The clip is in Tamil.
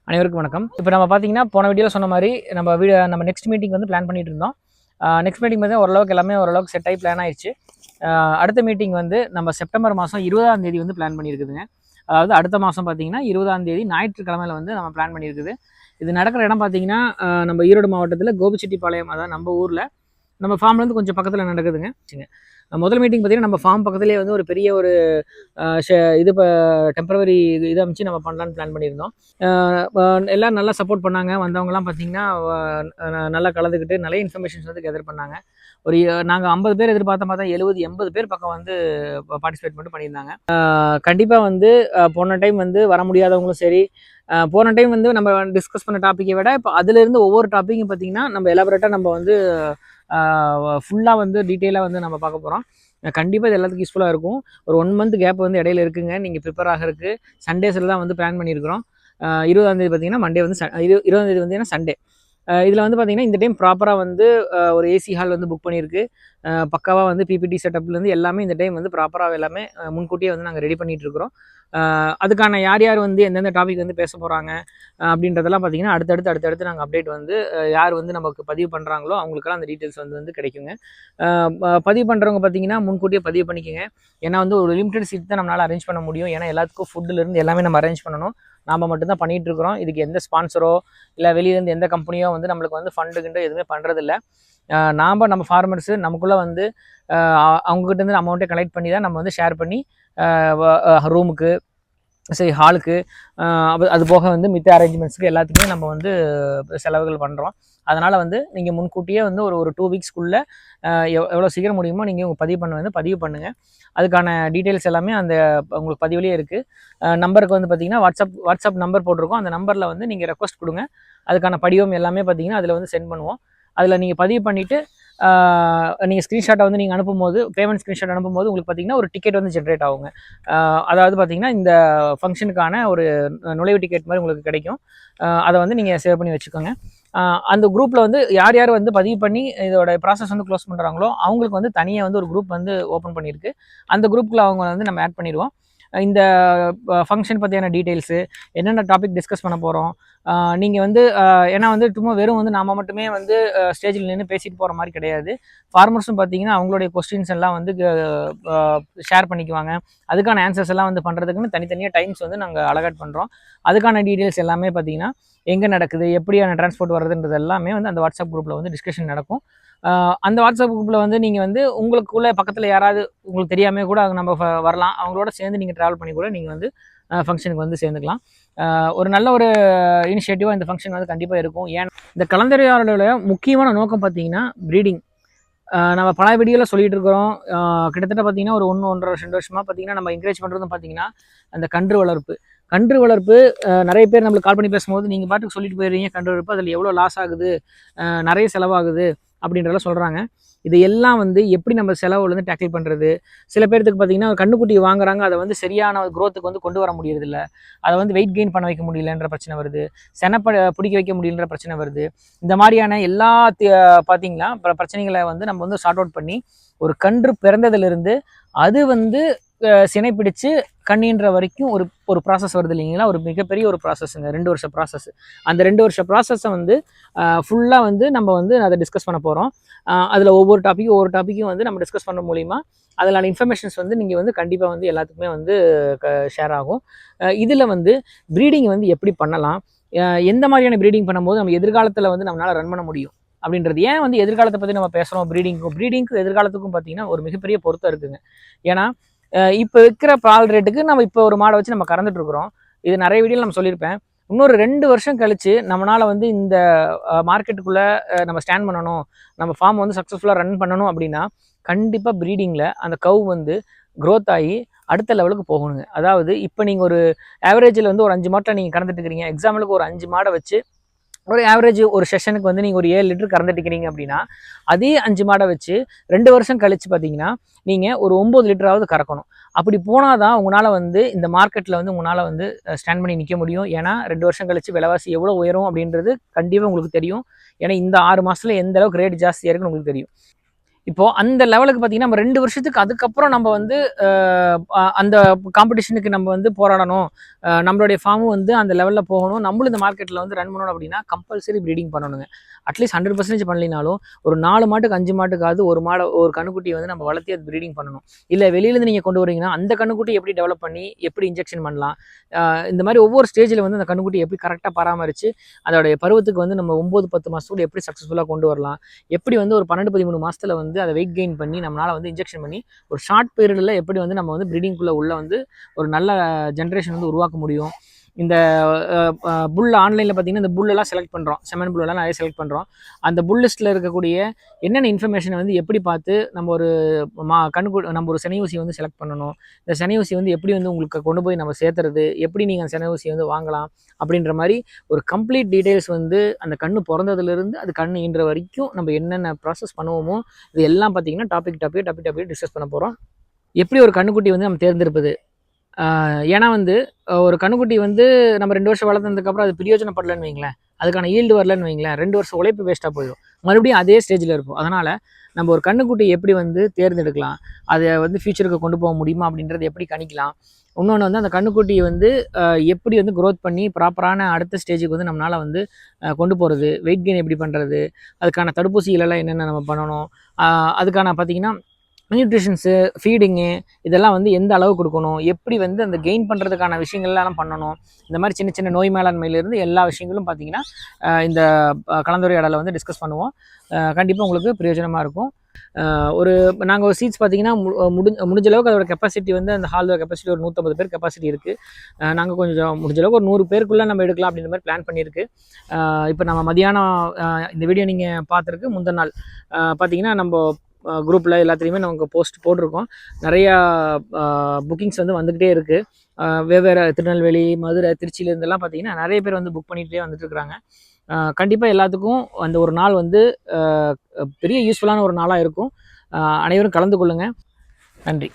அனைவருக்கும் வணக்கம். இப்போ நம்ம பார்த்தீங்கன்னா, போன வீடியோவில் சொன்ன மாதிரி நம்ம நெக்ஸ்ட் மீட்டிங் வந்து பிளான் பண்ணிட்டு இருந்தோம். நெக்ஸ்ட் மீட்டிங் பார்த்தீங்கன்னா ஓரளவுக்கு செட் ஆகி பிளான் ஆயிடுச்சு. அடுத்த மீட்டிங் வந்து நம்ம செப்டம்பர் மாதம் 20ஆம் தேதி வந்து பிளான் பண்ணியிருக்குதுங்க. அதாவது அடுத்த மாதம் பார்த்தீங்கன்னா 20ஆம் தேதி ஞாயிற்றுக்கிழமையில வந்து நம்ம பிளான் பண்ணியிருக்குது. இது நடக்கிற இடம் பார்த்தீங்கன்னா, நம்ம ஈரோடு மாவட்டத்தில் கோபிச்செட்டிப்பாளையம், அதாவது நம்ம ஊரில் நம்ம ஃபார்ம்லேருந்து கொஞ்சம் பக்கத்தில் நடக்குதுங்க. முதல் மீட்டிங் பார்த்தீங்கன்னா நம்ம ஃபார்ம் பக்கத்துலேயே வந்து ஒரு பெரிய ஒரு இது இப்போ டெம்பரவரி இதை அமைச்சு நம்ம பண்ணலான்னு பிளான் பண்ணியிருந்தோம். எல்லாம் நல்லா சப்போர்ட் பண்ணாங்க. வந்தவங்கலாம் பார்த்தீங்கன்னா நல்லா கலந்துக்கிட்டு நிறைய இன்ஃபர்மேஷன்ஸ் வந்து கெதர் பண்ணாங்க. ஒரு நாங்கள் 50 பேர் பார்த்தா 70 80 பேர் பக்கம் வந்து பார்ட்டிசிபேட் மட்டும் பண்ணியிருந்தாங்க. கண்டிப்பாக வந்து போன டைம் வந்து வர முடியாதவங்களும் சரி, போன டைம் வந்து நம்ம டிஸ்கஸ் பண்ண டாப்பிக்கை விட இப்போ அதுலேருந்து ஒவ்வொரு டாப்பிக்கும் பார்த்தீங்கன்னா நம்ம எலாபரேட்டாக நம்ம வந்து ஃபுல்லாக வந்து டீட்டெயிலாக வந்து நம்ம பார்க்க போகிறோம். கண்டிப்பாக இது எல்லாத்துக்கும் யூஸ்ஃபுல்லாக இருக்கும். ஒரு 1 மந்த் கேப் வந்து இடையில இருக்குங்க. நீங்கள் ப்ரிப்பேர் ஆகிறதுக்கு சண்டேஸில் தான் வந்து பிளான் பண்ணியிருக்கிறோம். 20ஆம் தேதி பார்த்தீங்கன்னா மண்டே வந்து 20ஆம் தேதி வந்து சண்டே. இதில் வந்து பார்த்தீங்கன்னா இந்த டைம் ப்ராப்பராக வந்து ஒரு ஏசி ஹால் வந்து புக் பண்ணியிருக்கு. பக்காவாக வந்து பிபிடி செட்டப்லேருந்து எல்லாமே இந்த டைம் வந்து ப்ராப்பராக எல்லாமே முன்கூட்டியே வந்து நாங்கள் ரெடி பண்ணிகிட்டு இருக்கிறோம். அதுக்கான யார் யார் வந்து எந்தெந்த டாபிக் வந்து பேச போகிறாங்க அப்படின்றதெல்லாம் பார்த்தீங்கன்னா அடுத்தடுத்து நாங்கள் அப்டேட் வந்து யார் வந்து நமக்கு பதிவு பண்ணுறாங்களோ அவங்களுக்கெல்லாம் அந்த டீட்டெயில்ஸ் வந்து கிடைக்குங்க. பதிவு பண்ணுறவங்க பார்த்தீங்கன்னா முன்கூட்டியே பதிவு பண்ணிக்கோங்க. ஏன்னா வந்து ஒரு லிமிடெட் சீட் தான் நம்மளால் அரேஞ்ச் பண்ண முடியும். ஏன்னா எல்லாத்துக்கும் ஃபுட்டுலேருந்து எல்லாமே நம்ம அரேஞ்ச் பண்ணணும். நாம் மட்டும்தான் பண்ணிகிட்டு இருக்கிறோம். இதுக்கு எந்த ஸ்பான்சரோ இல்லை வெளியிலேருந்து எந்த கம்பெனியோ வந்து நம்மளுக்கு வந்து ஃபண்டுகிட்ட எதுவுமே பண்ணுறதில்ல. நம்ம ஃபார்மர்ஸு நமக்குள்ளே வந்து அவங்ககிட்டேருந்து அமௌண்ட்டை கலெக்ட் பண்ணி தான் நம்ம வந்து ஷேர் பண்ணி ரூமுக்கு சரி ஹாலுக்கு அது போக வந்து மித்த அரேஞ்ச்மெண்ட்ஸுக்கு எல்லாத்துக்குமே நம்ம வந்து செலவுகள் பண்ணுறோம். அதனால் வந்து நீங்கள் முன்கூட்டியே வந்து ஒரு 2 வீக்ஸ்க்குள்ளே எவ்வளோ சீக்கிரம் முடியுமோ நீங்கள் உங்கள் பதிவு பண்ணுங்கள். அதுக்கான டீட்டெயில்ஸ் எல்லாமே அந்த உங்களுக்கு பதிவுலேயே இருக்குது. நம்பருக்கு வந்து பார்த்திங்கன்னா வாட்ஸ்அப் நம்பர் போட்டிருக்கோம். அந்த நம்பரில் வந்து நீங்கள் ரெக்வஸ்ட் கொடுங்க. அதுக்கான படிவம் எல்லாமே பார்த்திங்கன்னா அதில் வந்து சென்ட் பண்ணுவோம். அதில் நீங்கள் பதிவு பண்ணிவிட்டு நீங்கள் ஸ்க்ரீன்ஷாட்டை வந்து நீங்கள் அனுப்பும்போது பேமெண்ட் ஸ்க்ரீன்ஷாட் அனுப்பும்போது உங்களுக்கு பார்த்தீங்கன்னா ஒரு டிக்கெட் வந்து ஜென்ரேட் ஆகுங்க. அதாவது பார்த்தீங்கன்னா இந்த ஃபங்க்ஷனுக்கான ஒரு நுழைவு டிக்கெட் மாதிரி உங்களுக்கு கிடைக்கும். அதை வந்து நீங்கள் சேவ் பண்ணி வச்சுக்கோங்க. அந்த குரூப்பில் வந்து யார் யார் வந்து பதிவு பண்ணி இதோட ப்ராசஸ் வந்து க்ளோஸ் பண்ணுறாங்களோ அவங்களுக்கு வந்து தனியாக வந்து ஒரு குரூப் வந்து ஓப்பன் பண்ணியிருக்கு. அந்த குரூப்பில் அவங்க வந்து நம்ம ஆட் பண்ணிடுவோம். இந்த ஃபங்க்ஷன் பற்றியான டீட்டெயில்ஸு, என்னென்ன டாபிக் டிஸ்கஸ் பண்ண போகிறோம், நீங்கள் வந்து ஏன்னா வந்து சும்மா வெறும் வந்து நாம் மட்டுமே வந்து ஸ்டேஜில் நின்று பேசிட்டு போகிற மாதிரி கிடையாது. ஃபார்மர்ஸும் பார்த்தீங்கன்னா அவங்களுடைய கொஸ்டின்ஸ் எல்லாம் வந்து ஷேர் பண்ணிக்குவாங்க. அதுக்கான ஆன்சர்ஸ் எல்லாம் வந்து பண்ணுறதுக்குன்னு தனித்தனியாக டைம்ஸ் வந்து நாங்கள் அலகாட் பண்ணுறோம். அதுக்கான டீட்டெயில்ஸ் எல்லாமே பார்த்தீங்கன்னா எங்கே நடக்குது, எப்படியான டிரான்ஸ்போர்ட் வருதுன்றது எல்லாமே வந்து அந்த வாட்ஸ்அப் குரூப்பில் வந்து டிஸ்கஷன் நடக்கும். அந்த வாட்ஸ்அப் குரூப்பில் வந்து நீங்கள் வந்து உங்களுக்குள்ளே பக்கத்தில் யாராவது உங்களுக்கு தெரியாமல் கூட நம்ம வரலாம். அவங்களோட சேர்ந்து நீங்கள் ட்ராவல் பண்ணி கூட நீங்கள் வந்து ஃபங்க்ஷனுக்கு வந்து சேர்ந்துக்கலாம். ஒரு நல்ல ஒரு இனிஷியேட்டிவாக இந்த ஃபங்க்ஷன் வந்து கண்டிப்பாக இருக்கும். ஏன்னா இந்த கலந்துரையாடலோட முக்கியமான நோக்கம் பார்த்தீங்கன்னா ப்ரீடிங். நம்ம பல வீடியோவில் சொல்லிட்டு இருக்கிறோம். கிட்டத்தட்ட பார்த்தீங்கன்னா ஒரு 1-1.5 வருஷமாக பார்த்தீங்கன்னா நம்ம என்கரேஜ் பண்ணுறதும் பார்த்தீங்கன்னா அந்த கன்று வளர்ப்பு நிறைய பேர் நம்மளுக்கு கால் பண்ணி பேசும்போது நீங்கள் பாட்டுக்கு சொல்லிட்டு போயிடுறீங்க. கன்று வளர்ப்பு அதில் எவ்வளோ லாஸ் ஆகுது, நிறைய செலவாகுது அப்படின்றலாம் சொல்கிறாங்க. இது எல்லாம் வந்து எப்படி நம்ம செலவுலேருந்து டேக்கிள் பண்ணுறது. சில பேர்த்துக்கு பார்த்தீங்கன்னா கண்ணுக்குட்டி வாங்குறாங்க, அதை வந்து சரியான க்ரோத்துக்கு வந்து கொண்டு வர முடியறதில்ல. அதை வந்து வெயிட் கெயின் பண்ண வைக்க முடியலன்ற பிரச்சனை வருது. பிடிக்க வைக்க முடியலன்ற பிரச்சனை வருது. இந்த மாதிரியான எல்லா பார்த்தீங்கன்னா பிரச்சனைகளை வந்து நம்ம வந்து சார்ட் அவுட் பண்ணி ஒரு கன்று பிறந்ததுலேருந்து அது வந்து சினை பிடிச்சு கண்ணின்ற வரைக்கும் ஒரு ப்ராசஸ் வருது இல்லைங்களா. ஒரு மிகப்பெரிய ஒரு ப்ராசஸ்ங்க, 2 வருஷ ப்ராசஸ். அந்த 2 வருஷ ப்ராசஸை வந்து ஃபுல்லாக வந்து நம்ம வந்து அதை டிஸ்கஸ் பண்ண போகிறோம். அதில் ஒவ்வொரு டாப்பிக்கும் வந்து நம்ம டிஸ்கஸ் பண்ண மூலிமா அதிலான இன்ஃபர்மேஷன்ஸ் வந்து நீங்கள் வந்து கண்டிப்பாக வந்து எல்லாத்துக்குமே வந்து ஷேர் ஆகும். இதில் வந்து ப்ரீடிங் வந்து எப்படி பண்ணலாம், எந்த மாதிரியான ப்ரீடிங் பண்ணும்போது நம்ம எதிர்காலத்தில் வந்து நம்மளால் ரன் பண்ண முடியும் அப்படின்றது. ஏன் வந்து எதிர்காலத்தை பற்றி நம்ம பேசுகிறோம். ப்ரீடிங்க்கும் எதிர்காலத்துக்கும் பார்த்தீங்கன்னா ஒரு மிகப்பெரிய பொருத்தம் இருக்குங்க. ஏன்னா இப்போ இருக்கிற பால் ரேட்டுக்கு நம்ம இப்போ ஒரு மாடை வச்சு நம்ம கறந்துட்டு இருக்கிறோம். இது நிறைய வீடியோவில் நம்ம சொல்லியிருப்பேன். இன்னொரு 2 வருஷம் கழிச்சு நம்மளால் வந்து இந்த மார்க்கெட்டுக்குள்ளே நம்ம ஸ்டாண்ட் பண்ணணும், நம்ம ஃபார்ம் வந்து சக்ஸஸ்ஃபுல்லாக ரன் பண்ணணும் அப்படின்னா கண்டிப்பாக ப்ரீடிங்கில் அந்த கவ் வந்து க்ரோத் ஆகி அடுத்த லெவலுக்கு போகணுங்க. அதாவது இப்போ நீங்கள் ஒரு ஆவரேஜில் வந்து ஒரு 5 மாட்டை நீங்கள் கறந்துட்டு இருக்கிறீங்க. எக்ஸாம்பிளுக்கு ஒரு 5 மாடை வச்சு ஒரு ஆவரேஜ் ஒரு செஷனுக்கு வந்து நீங்கள் ஒரு 7 லிட்டர் கறந்துட்டுக்கிறீங்க அப்படின்னா அதே 5 மாடை வச்சு 2 வருஷம் கழிச்சு பார்த்தீங்கன்னா நீங்கள் ஒரு 9 லிட்டராவது கறக்கணும். அப்படி போனால் தான் உங்களால் வந்து இந்த மார்க்கெட்டில் வந்து உங்களால் வந்து ஸ்டாண்ட் பண்ணி நிற்க முடியும். ஏன்னா 2 வருஷம் கழிச்சு விலைவாசி எவ்வளோ உயரும் அப்படின்றது கண்டிப்பாக உங்களுக்கு தெரியும். ஏன்னா இந்த 6 மாதத்தில் எந்த அளவுக்கு ரேட் ஜாஸ்தியாக இருக்குன்னு உங்களுக்கு தெரியும். இப்போ அந்த லெவலுக்கு பார்த்தீங்கன்னா நம்ம 2 வருஷத்துக்கு அதுக்கப்புறம் நம்ம வந்து அந்த காம்படிஷனுக்கு நம்ம வந்து போராடணும், நம்மளுடைய ஃபார்மும் வந்து அந்த லெவலில் போகணும், நம்மளும் இந்த மார்க்கெட்டில் வந்து ரன் பண்ணணும் அப்படின்னா கம்பல்சரி ப்ரீடிங் பண்ணணுங்க. அட்லீஸ்ட் 100% பண்ணலினாலும் ஒரு 4 மாட்டுக்கு 5 மாட்டுக்காவது ஒரு கண்ணுக்குட்டியை வந்து நம்ம வளர்த்தி அது ப்ரீடிங் பண்ணணும். இல்லை வெளியிலேருந்து நீங்கள் கொண்டு வரீங்கன்னா அந்த கண்ணுக்குட்டி எப்படி டெவலப் பண்ணி எப்படி இன்ஜெக்ஷன் பண்ணலாம், இந்த மாதிரி ஒவ்வொரு ஸ்டேஜில் வந்து அந்த கண்ணுக்குட்டி எப்படி கரெக்டாக பராமரித்து அதோடைய பருவத்துக்கு வந்து நம்ம 9-10 மாதத்துக்குள்ள எப்படி சக்ஸஸ்ஃபுல்லாக கொண்டு வரலாம், எப்படி வந்து ஒரு 12-13 மாதத்தில் வந்து அதை வெயிட் கெயின் பண்ணி நம்மளால் வந்து இன்ஜெக்ஷன் பண்ணி ஒரு ஷார்ட் பீரியடில் எப்படி வந்து நம்ம வந்து ப்ரீடிங்குள்ளே உள்ள வந்து ஒரு நல்ல ஜென்ரேஷன் வந்து உருவாக்க முடியும். இந்த புல் ஆன்லைனில் பார்த்தீங்கன்னா இந்த புல்லெல்லாம் செலக்ட் பண்ணுறோம், செமன் புல்லெல்லாம் நிறைய செலக்ட் பண்ணுறோம். அந்த புல் லிஸ்ட்டில் இருக்கக்கூடிய என்னென்ன இன்ஃபர்மேஷனை வந்து எப்படி பார்த்து நம்ம ஒரு நம்ம ஒரு செனை ஊசி வந்து செலக்ட் பண்ணணும், இந்த செனை ஊசி வந்து எப்படி வந்து உங்களுக்கு கொண்டு போய் நம்ம சேர்த்துறது, எப்படி நீங்கள் அந்த செனை ஊசியை வந்து வாங்கலாம் அப்படின்ற மாதிரி ஒரு கம்ப்ளீட் டீட்டெயில்ஸ் வந்து அந்த கண்ணு பிறந்ததுலேருந்து அது கண்ணு ஈன்ற வரைக்கும் நம்ம என்னென்ன ப்ராசஸ் பண்ணுவோமோ இது எல்லாம் பார்த்தீங்கன்னா டாபிக் டிஸ்கஸ் பண்ண போகிறோம். எப்படி ஒரு கண்ணுக்குட்டி வந்து நம்ம தேர்ந்தெடுப்பது, ஏன்னா வந்து ஒரு கண்ணுக்குட்டி வந்து நம்ம 2 வருஷம் வளர்த்ததுக்கப்புறம் அது பிரயோஜனப்படலன்னு வைங்களேன், அதுக்கான ஈல்டு வரலன்னு வைங்களேன், 2 வருஷம் உழைப்பு வேஸ்ட்டாக போயிடும், மறுபடியும் அதே ஸ்டேஜில் இருக்கும். அதனால் நம்ம ஒரு கண்ணுக்குட்டி எப்படி வந்து தேர்ந்தெடுக்கலாம், அதை வந்து ஃபியூச்சருக்கு கொண்டு போக முடியுமா அப்படின்றது எப்படி கணிக்கலாம், இன்னொன்று வந்து அந்த கண்ணுக்குட்டியை வந்து எப்படி வந்து க்ரோத் பண்ணி ப்ராப்பரான அடுத்த ஸ்டேஜுக்கு வந்து நம்மளால் வந்து கொண்டு போகிறது, வெயிட் கெயின் எப்படி பண்ணுறது, அதுக்கான தடுப்பூசிகளெல்லாம் என்னென்ன நம்ம பண்ணணும், அதுக்கான பார்த்திங்கன்னா நியூட்ரிஷன்ஸு, ஃபீடிங்கு இதெல்லாம் வந்து எந்த அளவு கொடுக்கணும், எப்படி வந்து அந்த கெயின் பண்ணுறதுக்கான விஷயங்கள்லாம் பண்ணணும், இந்த மாதிரி சின்ன சின்ன நோய் மேலாண்மையிலேருந்து எல்லா விஷயங்களும் பார்த்திங்கன்னா இந்த கலந்துரையாடலை வந்து டிஸ்கஸ் பண்ணுவோம். கண்டிப்பாக உங்களுக்கு பிரயோஜனமாக இருக்கும். நாங்கள் ஒரு சீட்ஸ் பார்த்திங்கன்னா முடிஞ்ச அளவுக்கு அதோட கெப்பாசிட்டி வந்து அந்த ஹாலோட கெப்பாசிட்டி ஒரு 150 பேர் கெப்பாசிட்டி இருக்குது. நாங்கள் கொஞ்சம் முடிஞ்ச அளவுக்கு ஒரு 100 பேருக்குள்ளே நம்ம எடுக்கலாம் அப்படின்ற மாதிரி பிளான் பண்ணியிருக்கு. இப்போ நம்ம மதியானம் இந்த வீடியோ நீங்கள் பார்த்துருக்கு முந்தின நாள் பார்த்திங்கன்னா நம்ம குரூப்பில் எல்லாத்துலேயுமே நமக்கு போஸ்ட் போட்டிருக்கோம். நிறையா புக்கிங்ஸ் வந்து வந்துக்கிட்டே இருக்குது. வெவ்வேறு திருநெல்வேலி, மதுரை, திருச்சியிலேருந்தெல்லாம் பார்த்திங்கன்னா நிறைய பேர் வந்து புக் பண்ணிகிட்டே வந்துட்டுருக்குறாங்க. கண்டிப்பாக எல்லாத்துக்கும் அந்த ஒரு நாள் வந்து பெரிய யூஸ்ஃபுல்லான ஒரு நாளாக இருக்கும். அனைவரும் கலந்து கொள்ளுங்கள். நன்றி.